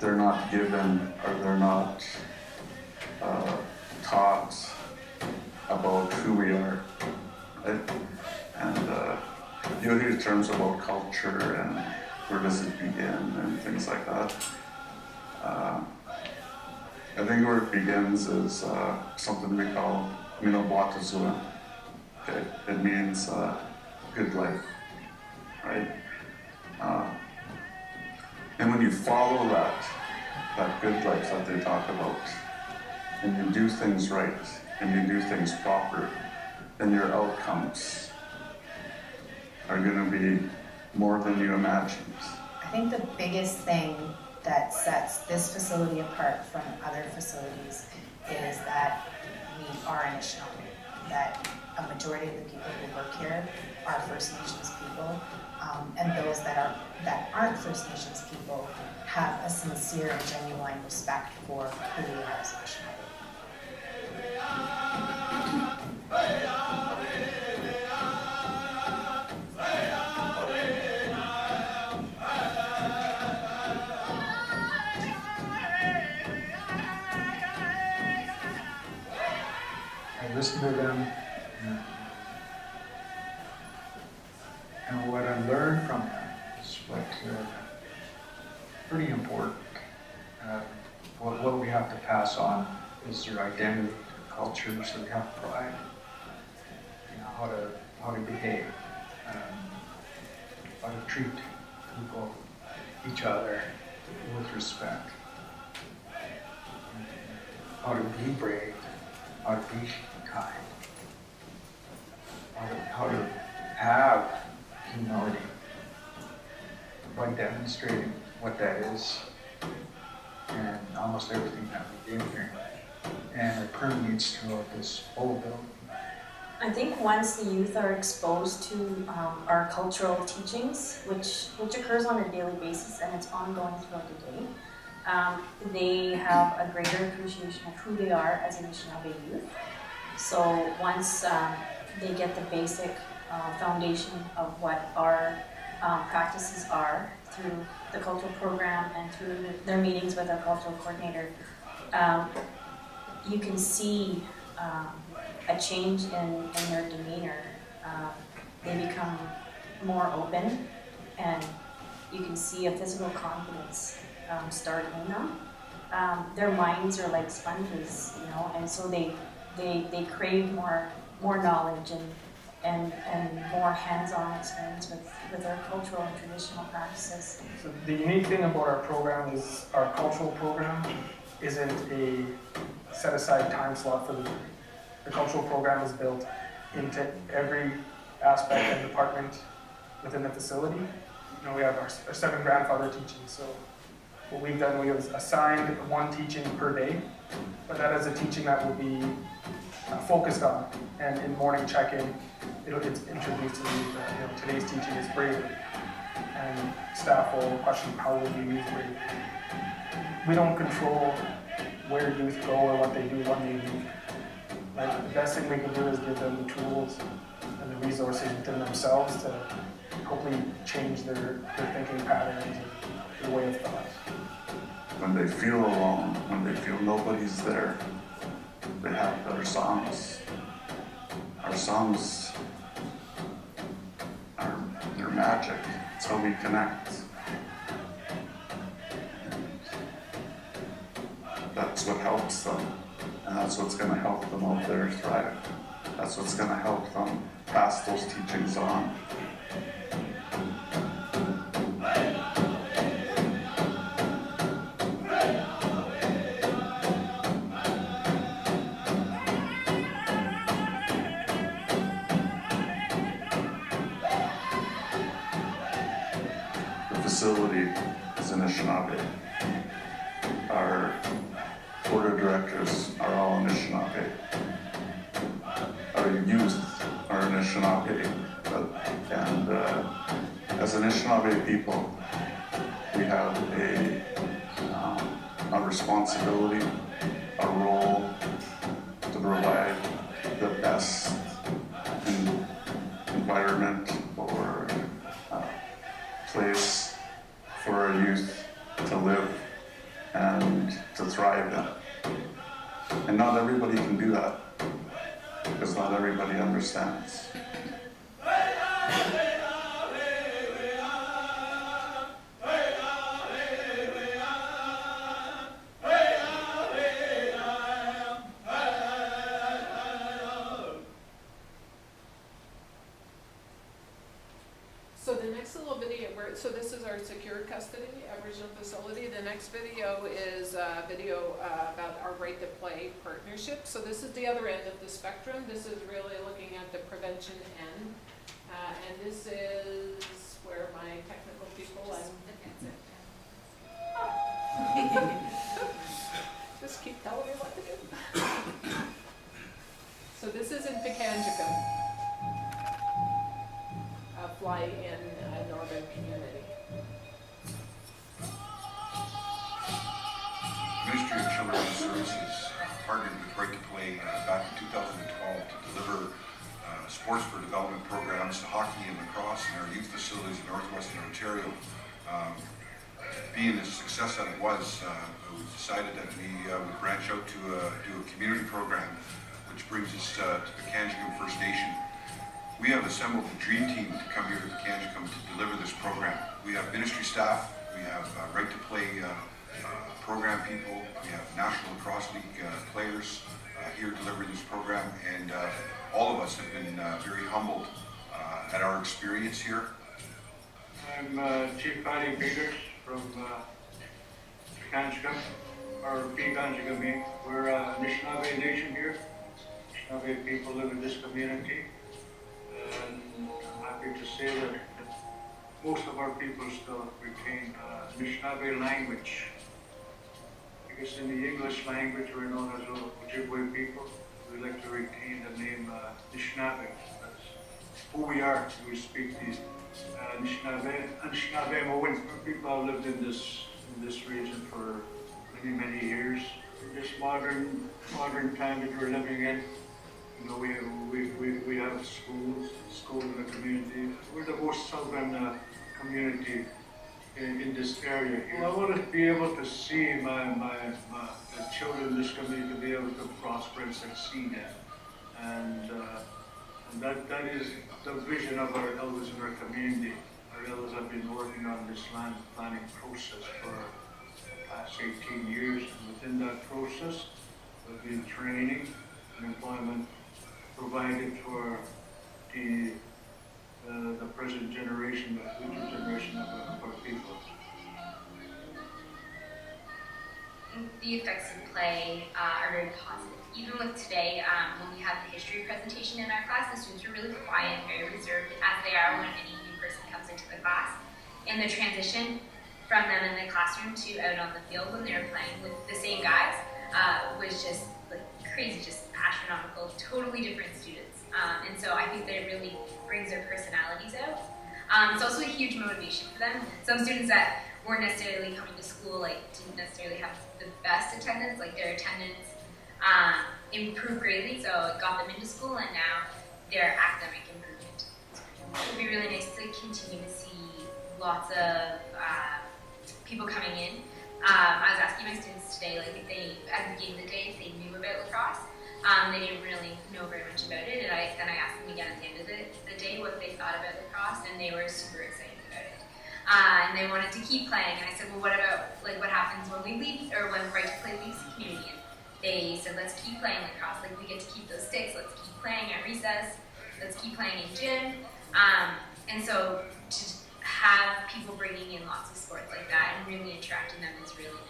they're not given or they're not taught about who we are, right? And you'll hear terms about culture and where does it begin and things like that. I think where it begins is something we call Autism. Okay, it means good life, right? And when you follow that good life that they talk about, and you do things right, and you do things proper, then your outcomes are going to be more than you imagined. I think the biggest thing that sets this facility apart from other facilities is that we are Anishinaabe, that a majority of the people who work here are First Nations people. And those that aren't First Nations people have a sincere and genuine respect for who we are as Anishinaabe. I listen to them, and what I learned from them is pretty important. What we have to pass on is their identity, their culture, so they have pride. How to behave, how to treat people, each other with respect, how to be brave, how to be kind, how to have humility by demonstrating what that is and almost everything that we do here. And it permeates throughout this whole building. I think once the youth are exposed to our cultural teachings, which occurs on a daily basis and it's ongoing throughout the day, they have a greater appreciation of who they are as Anishinaabe youth. So once they get the basic foundation of what our practices are through the cultural program and through their meetings with our cultural coordinator, you can see a change in their demeanor. They become more open, and you can see a physical confidence start in them. Their minds are like sponges, you know, and so they crave more knowledge and more hands-on experience with our cultural and traditional practices. So the unique thing about our program is our cultural program isn't a set-aside time slot for the degree. The cultural program is built into every aspect and department within the facility. You know, we have our 7 grandfather teachings, so what we've done, we have assigned 1 teaching per day, but that is a teaching that will be focused on, and in morning check-in, it's introduced to the, today's teaching is bravery, and staff will question how will you use bravery. We don't control where youth go or what they do when they leave. Like, the best thing we can do is give them the tools and the resources within themselves to hopefully change their thinking patterns and their way of thought. When they feel alone, when they feel nobody's there, they have their songs. Our songs they're magic. It's how we connect. And that's what helps them. And that's what's going to help them out there thrive. That's what's going to help them pass those teachings on. Facility is in Anishinaabe. Our board of directors are all Anishinaabe. Our youth are Anishinaabe. And as Anishinaabe people, we have a responsibility, a role to provide the best environment or place for our youth to live and to thrive in. And not everybody can do that, because not everybody understands. So the next little video, so this is our secure custody Aboriginal facility. The next video is a video about our right to play partnership. So this is the other end of the spectrum. This is really looking at the prevention end. And this is where my technical people just keep telling me what to do. So this is in Pekanjikum. Fly in northern community. Ministry of Children's Services partnered with Right to Play back in 2012 to deliver sports for development programs, hockey and lacrosse in our youth facilities in northwestern Ontario. Being the success that it was, we decided that we would branch out to do a community program, which brings us to Pekanjikum First Nation. We have assembled a dream team to come here to Pekanjikum to deliver this program. We have ministry staff, we have Right to Play program people, we have National Lacrosse League players here delivering this program, and all of us have been very humbled at our experience here. I'm Chief Paddy Peters from Pekanjikum, or Pekanjikum. We're a Anishinaabe nation here. Anishinaabe people live in this community. And I'm happy to say that most of our people still retain Anishinaabe language. Because in the English language, we're known as Ojibwe people. We like to retain the name Anishinaabe. That's who we are. We speak the Anishinaabe Mowin. People have lived in this region for many, many years. In this modern time that we're living in, you know, we have schools in the community. We're the most southern community in this area here. Well, I want to be able to see the children in this community to be able to prosper and succeed in. And that is the vision of our elders in our community. Our elders have been working on this land planning process for the past 18 years. And within that process, there's been training and employment provided for the present generation, the future generation of our people. The effects of play are very positive. Even with today, when we had the history presentation in our class, the students were really quiet and very reserved, as they are when any new person comes into the class. And the transition from them in the classroom to out on the field when they were playing with the same guys was just like crazy, just astronomical, totally different students. And so I think that it really brings their personalities out. It's also a huge motivation for them. Some students that weren't necessarily coming to school, like didn't necessarily have the best attendance, like their attendance improved greatly, so it got them into school, and now their academic improvement. It would be really nice to continue to see lots of people coming in. I was asking my students today, like if they, at the beginning of the day, if they knew about lacrosse. They didn't really know very much about it, and then I asked them again at the end of the day what they thought about lacrosse, and they were super excited about it. And they wanted to keep playing, and I said, well, what about like what happens when we leave, or when Right to Play leaves the community? And they said, let's keep playing lacrosse, like we get to keep those sticks, let's keep playing at recess, let's keep playing in gym. And so to have people bringing in lots of sports like that and really attracting them is really nice.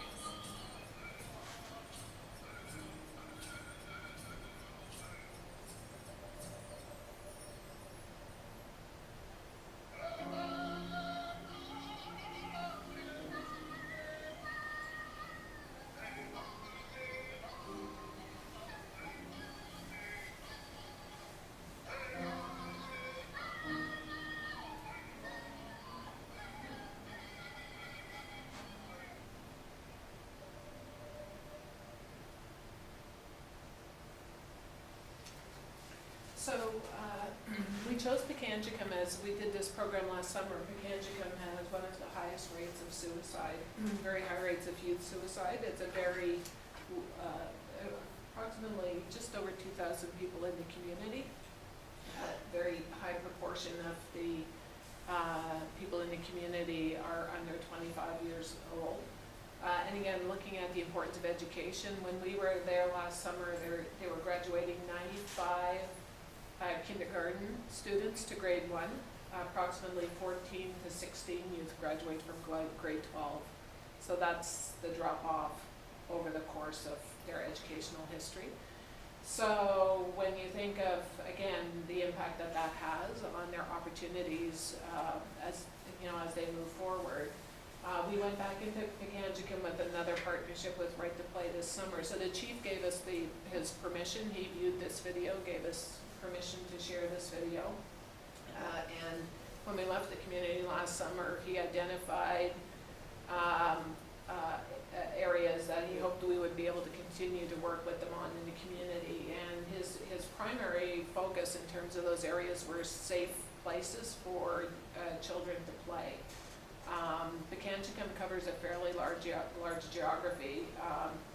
So we chose Pekanjicum as we did this program last summer. Pekanjicum has one of the highest rates of suicide, very high rates of youth suicide. It's a very, approximately just over 2,000 people in the community. A very high proportion of the people in the community are under 25 years old. And again, looking at the importance of education, when we were there last summer, they were graduating 95 kindergarten students to grade 1. Approximately 14 to 16 youth graduate from grade 12. So that's the drop off over the course of their educational history. So when you think of, again, the impact that that has on their opportunities as they move forward, we went back into Pekanjicum with another partnership with Right to Play this summer. So the chief gave us his permission. He viewed this video, gave us permission to share this video. And when we left the community last summer, he identified areas that he hoped we would be able to continue to work with them on in the community. And his primary focus in terms of those areas were safe places for children to play. Pekanjicum covers a fairly large geography.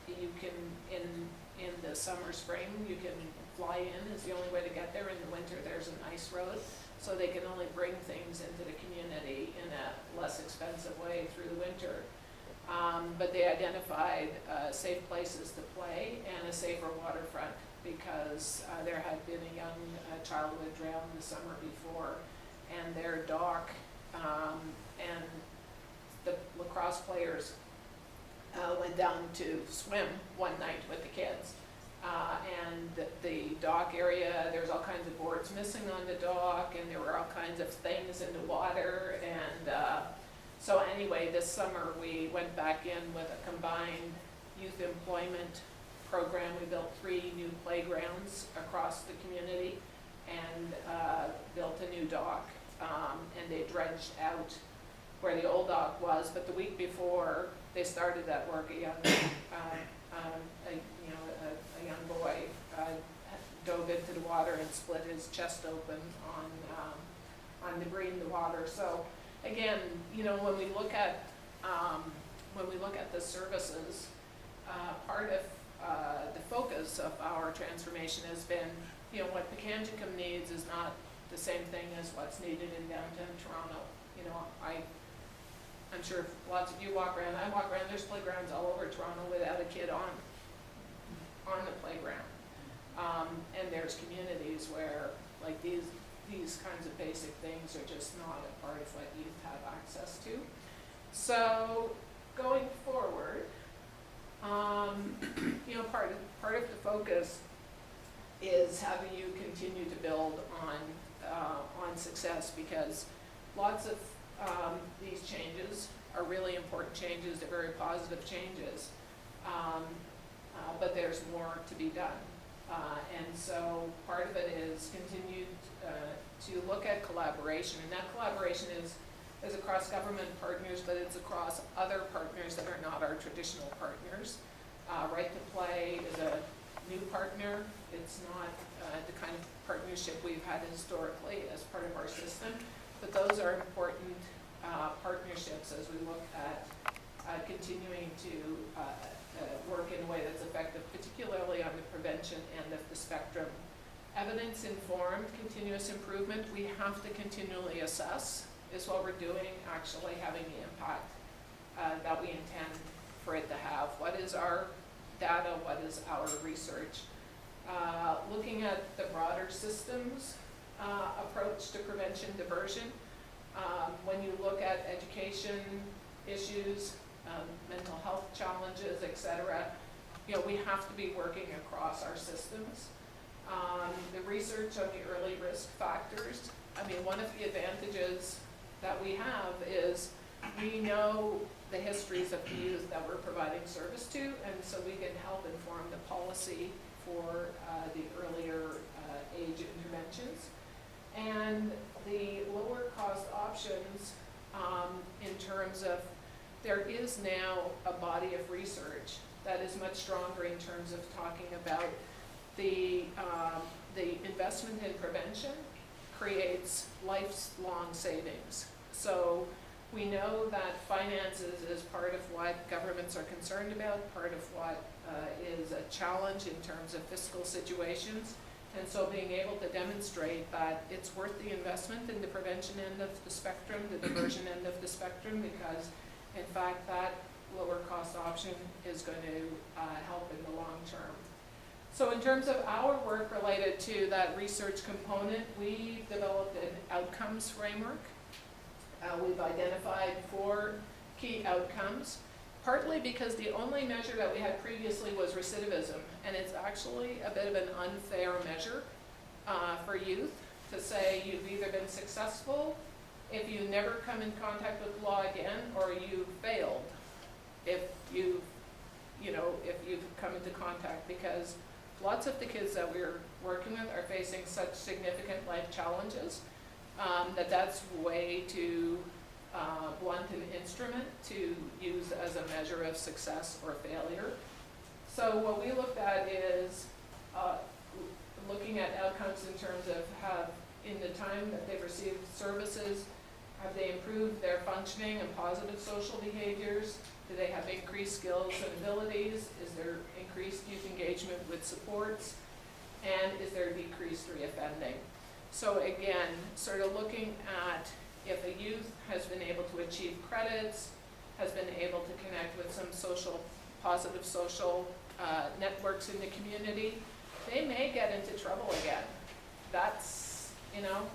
You can, in the summer, spring, you can fly in is the only way to get there. In the winter, there's an ice road, so they can only bring things into the community in a less expensive way through the winter. But they identified safe places to play and a safer waterfront because there had been a young child who had drowned the summer before, and their dock and the lacrosse players went down to swim one night with the kids. And the dock area, there's all kinds of boards missing on the dock, and there were all kinds of things in the water. And so anyway, this summer we went back in with a combined youth employment program. We built 3 new playgrounds across the community and built a new dock. And they dredged out where the old dock was, but the week before they started that work, a young boy dove into the water and split his chest open on debris in the water. So again, you know, when we look at the services, part of the focus of our transformation has been, you know, what Pekanjikam needs is not the same thing as what's needed in downtown Toronto. You know, I'm sure lots of you walk around, I walk around, there's playgrounds all over Toronto without a kid on the playground. And there's communities where, like, these kinds of basic things are just not a part of what youth have access to. So, going forward, you know, part of the focus is how do you continue to build on success, because lots of these changes are really important changes, they're very positive changes, but there's more to be done. And so part of it is continued to look at collaboration, and that collaboration is across government partners, but it's across other partners that are not our traditional partners. Right to Play is a new partner. It's not the kind of partnership we've had historically as part of our system, but those are important partnerships as we look at continuing to work in a way that's effective, particularly on the prevention end of the spectrum. Evidence-informed continuous improvement, we have to continually assess, is what we're doing actually having the impact that we intend for it to have? What is our data? What is our research? Looking at the broader systems approach to prevention diversion. When you look at education issues, mental health challenges, etc., you know, we have to be working across our systems. The research on the early risk factors. I mean, one of the advantages that we have is we know the histories of the youth that we're providing service to, and so we can help inform the policy for the earlier age interventions. And the lower cost options in terms of, there is now a body of research that is much stronger in terms of talking about the investment in prevention creates lifelong savings. So we know that finances is part of what governments are concerned about, part of what is a challenge in terms of fiscal situations. And so being able to demonstrate that it's worth the investment in the prevention end of the spectrum, the diversion end of the spectrum, because in fact that lower cost option is going to help in the long term. So in terms of our work related to that research component, we developed an outcomes framework. We've identified 4 key outcomes, partly because the only measure that we had previously was recidivism, and it's actually a bit of an unfair measure for youth to say you've either been successful if you never come in contact with law again, or you failed if you've come into contact, because lots of the kids that we're working with are facing such significant life challenges that's way too blunt an instrument to use as a measure of success or failure. So what we looked at is looking at outcomes in terms of have, in the time that they've received services, have they improved their functioning and positive social behaviors? Do they have increased skills and abilities? Is there increased youth engagement with supports? And is there decreased reoffending? So again, sort of looking at if a youth has been able to achieve credits, has been able to connect with some positive social networks in the community, they may get into trouble again. That's,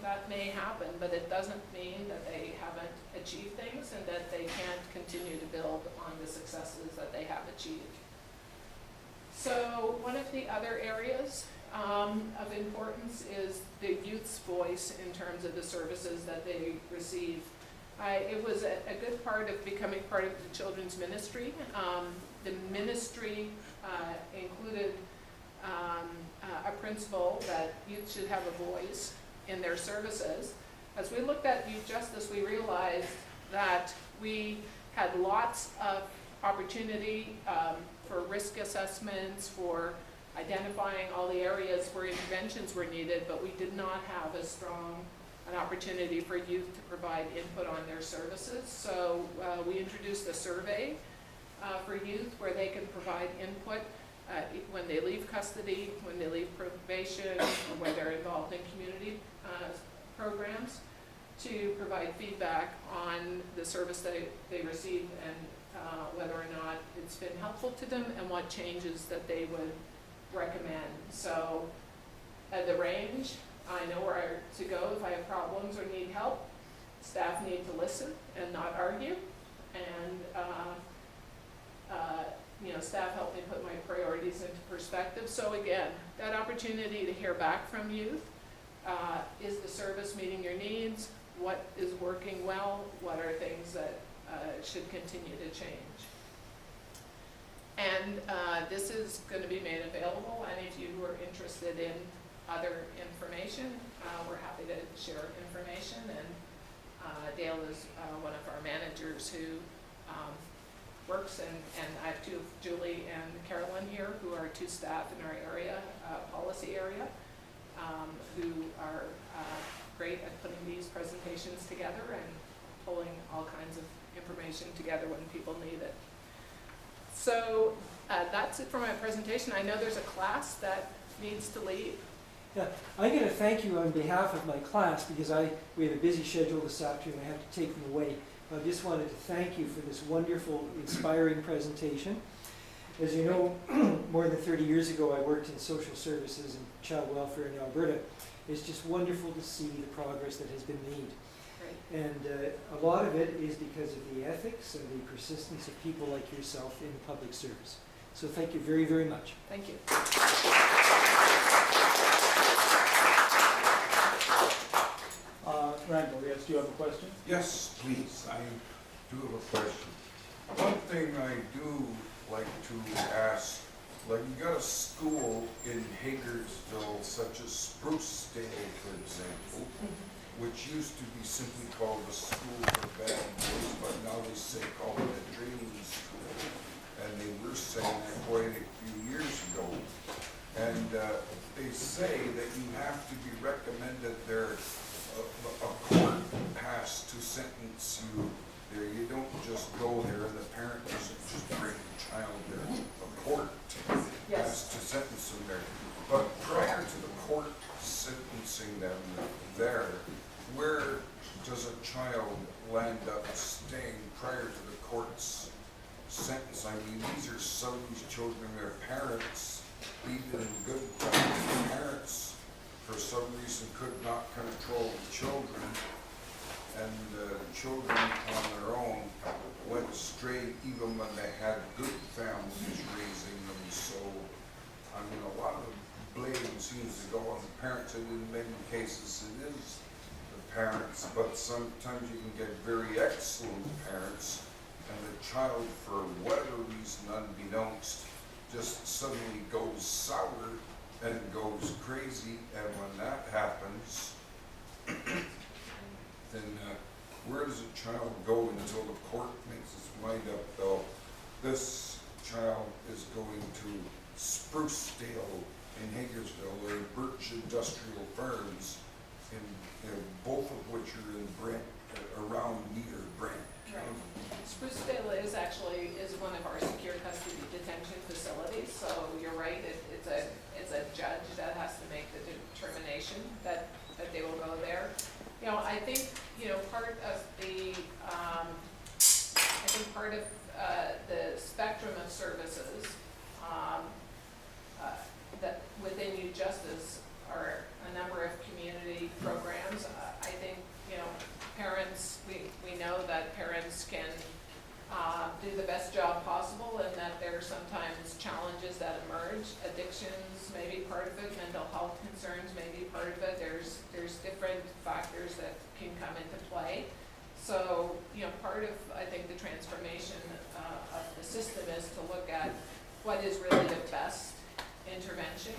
that may happen, but it doesn't mean that they haven't achieved things and that they can't continue to build on the successes that they have achieved. So one of the other areas of importance is the youth's voice in terms of the services that they receive. It was a good part of becoming part of the children's ministry. The ministry included a principle that youth should have a voice in their services. As we looked at youth justice, we realized that we had lots of opportunity for risk assessments, for identifying all the areas where interventions were needed, but we did not have a strong an opportunity for youth to provide input on their services. So we introduced a survey for youth where they can provide input when they leave custody, when they leave probation, or when they're involved in community programs, to provide feedback on the service they receive and whether or not it's been helpful to them and what changes that they would recommend. So at the range, I know where to go if I have problems or need help. Staff need to listen and not argue. And staff help me put my priorities into perspective. So again, that opportunity to hear back from youth. Is the service meeting your needs? What is working well? What are things that should continue to change? And this is going to be made available. And if you are interested in other information, we're happy to share information. And Dale is one of our managers who works, and I have two, Julie and Carolyn here, who are two staff in our area, policy area, who are great at putting these presentations together and pulling all kinds of information together when people need it. So that's it for my presentation. I know there's a class that needs to leave. Yeah, I'm going to thank you on behalf of my class because we have a busy schedule this afternoon. I have to take them away. I just wanted to thank you for this wonderful, inspiring presentation. As you know, more than 30 years ago, I worked in social services and child welfare in Alberta. It's just wonderful to see the progress that has been made. Great. And a lot of it is because of the ethics and the persistence of people like yourself in public service. So thank you very, very much. Thank you. Randall, yes, do you have a question? Yes, please. I do have a question. One thing I do like to ask, like you got a school in Hagersville such as Sprucedale, for example, which used to be simply called a school for bad boys, but now they say call it a training school. And they were saying that quite a few years ago. And they say that you have to be recommended there. A court has to sentence you there. You don't just go there and the parent doesn't just bring the child there. A court has to sentence them there. But prior to the court sentencing them there, where does a child land up staying prior to the court's sentence? I mean, these are some of these children, their parents, even in good times, parents for some reason could not control the children, and the children on their own went astray even when they had good families raising them. So, I mean, a lot of blame seems to go on the parents, and in many cases it is the parents, but sometimes you can get very excellent parents, and the child, for whatever reason unbeknownst, just suddenly goes sour and goes crazy, and when that happens, then where does a child go until the court makes its mind up, though? This child is going to Sprucedale in Hagersville, or Birch Industrial Farms, both of which are in Brant, around near Brant. Right. Sprucedale is one of our secure custody detention facilities. So you're right. It's a judge that has to make the determination that they will go there. I think part of the spectrum of services that within Youth Justice are a number of community programs. I think parents, we know that parents can do the best job possible, and that there are sometimes challenges that emerge. Addictions may be part of it, mental health concerns may be part of it. There's different factors that can come into play. So, part of, I think, the transformation of the system is to look at what is really the best intervention.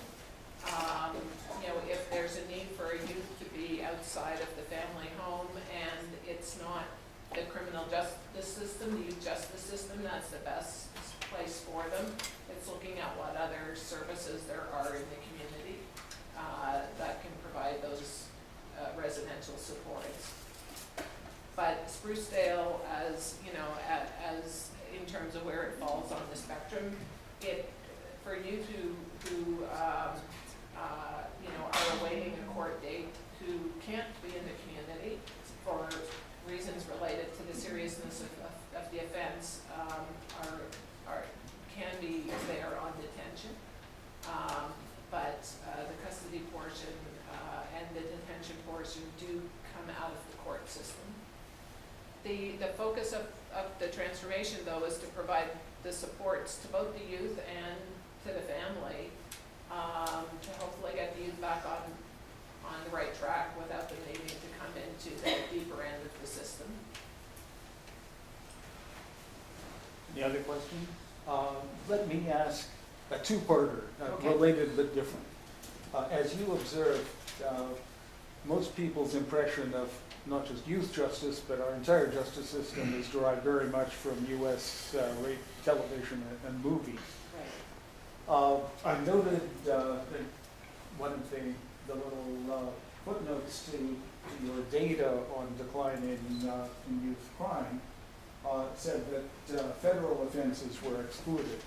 If there's a need for a youth to be outside of the family home and it's not the criminal justice system, the youth justice system, that's the best place for them. It's looking at what other services there are in the community that can provide those residential supports. But Sprucedale, as you know, as in terms of where it falls on the spectrum, for you who you know, are awaiting a court date, who can't be in the community for reasons related to the seriousness of the offense, can be there on detention. But the custody portion and the detention portion do come out of the court system. The focus of the transformation, though, is to provide the supports to both the youth and to the family to hopefully get the youth back on the right track without them needing to come into the deeper end of the system. Any other questions? Let me ask a two-parter, Okay. related but different. As you observed, most people's impression of not just youth justice, but our entire justice system is derived very much from U.S. television and movies. Right. I noted that one of the little footnotes to your data on decline in youth crime said that federal offenses were excluded.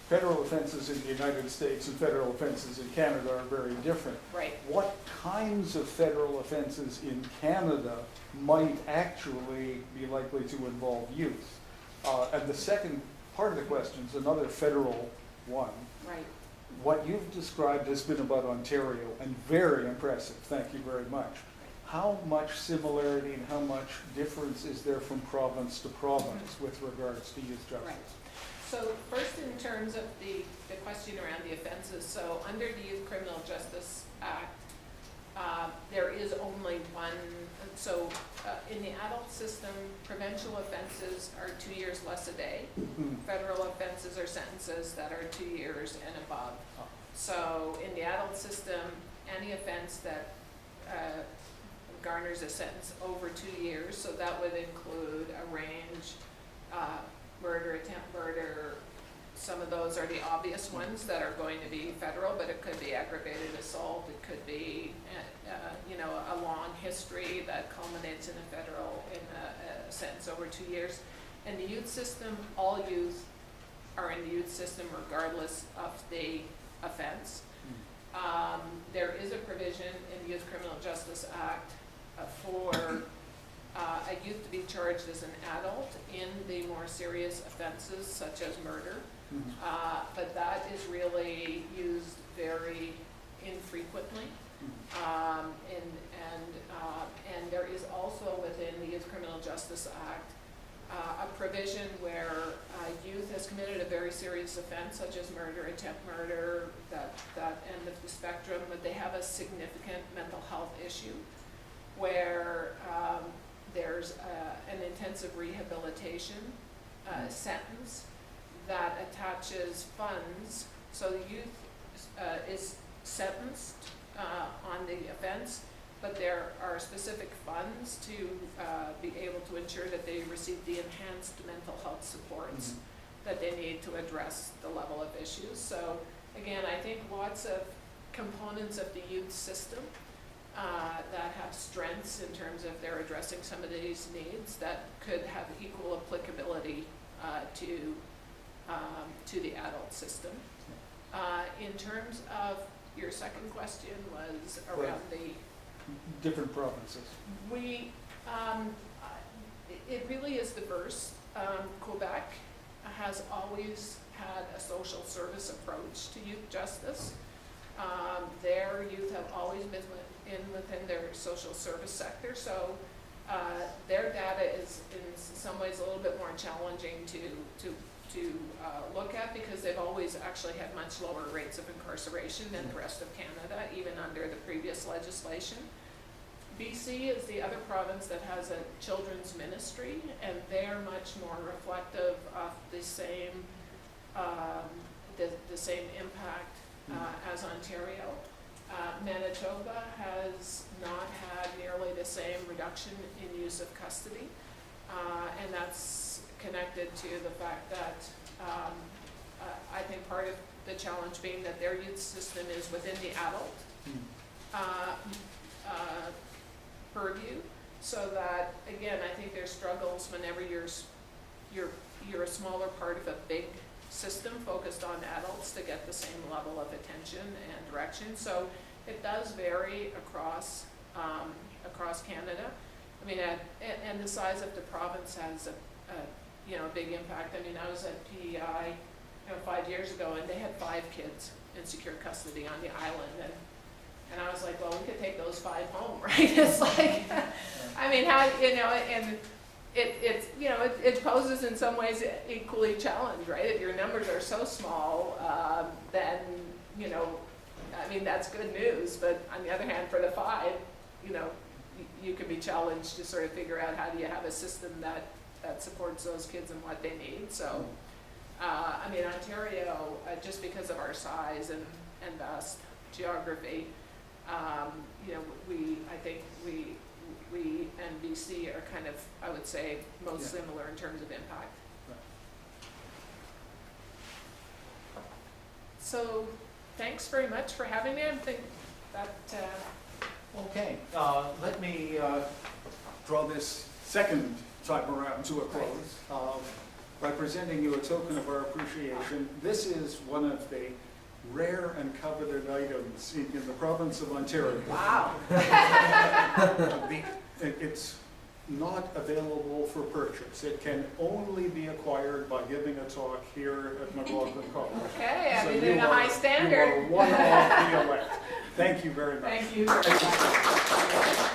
Federal offenses in the United States and federal offenses in Canada are very different. Right. What kinds of federal offenses in Canada might actually be likely to involve youth? And the second part of the question is another federal one. Right. What you've described has been about Ontario, and very impressive. Thank you very much. How much similarity and how much difference is there from province to province with regards to youth justice? Right. So first, in terms of the question around the offenses, so under the Youth Criminal Justice Act, there is only one. So in the adult system, provincial offenses are 2 years less a day. Federal offenses are sentences that are 2 years and above. So in the adult system, any offense that garners a sentence over 2 years, so that would include a range, murder, attempt murder. Some of those are the obvious ones that are going to be federal, but it could be aggravated assault. It could be, you know, a long history that culminates in a sentence over 2 years. In the youth system, all youth are in the youth system regardless of the offense. There is a provision in the Youth Criminal Justice Act for a youth to be charged as an adult in the more serious offenses such as murder, but that is really used very infrequently. And there is also within the Youth Criminal Justice Act a provision where youth has committed a very serious offense such as murder, attempt murder, that end of the spectrum, but they have a significant mental health issue where there's an intensive rehabilitation sentence that attaches funds. So the youth is sentenced on the offense, but there are specific funds to be able to ensure that they receive the enhanced mental health supports that they need to address the level of issues. So again, I think lots of components of the youth system that have strengths in terms of they're addressing some of these needs that could have equal applicability to the adult system. In terms of your second question was around the different provinces. It really is diverse. Quebec has always had a social service approach to youth justice. Their youth have always been within their social service sector, so their data is in some ways a little bit more challenging to look at because they've always actually had much lower rates of incarceration than the rest of Canada, even under the previous legislation. BC is the other province that has a children's ministry, and they're much more reflective of the same impact as Ontario. Manitoba has not had nearly the same reduction in use of custody, and that's connected to the fact that I think part of the challenge being that their youth system is within the adult. purview, so that, again, I think there's struggles whenever you're a smaller part of a big system focused on adults to get the same level of attention and direction. So it does vary across Canada. I mean, and the size of the province has a big impact. I mean, I was at PEI 5 years ago, and they had 5 kids in secure custody on the island, and I was like, well, we could take those 5 home, right? It's like, I mean, how, and it poses in some ways equally challenge, right? If your numbers are so small, then, I mean, that's good news, but on the other hand, for the 5, you can be challenged to sort of figure out how do you have a system that supports those kids and what they need. So, I mean, Ontario, just because of our size and vast geography, I think we and BC are kind of, I would say, most similar in terms of impact. Right. So, thanks very much for having me. I think that. Okay, let me draw this second time around to a close by presenting you a token of our appreciation. This is one of the rare and coveted items in the province of Ontario. Wow. It's not available for purchase. It can only be acquired by giving a talk here at McLaughlin College. Okay, I'm So in a high standard. You are one of the elect. Thank you very much. Thank you very much.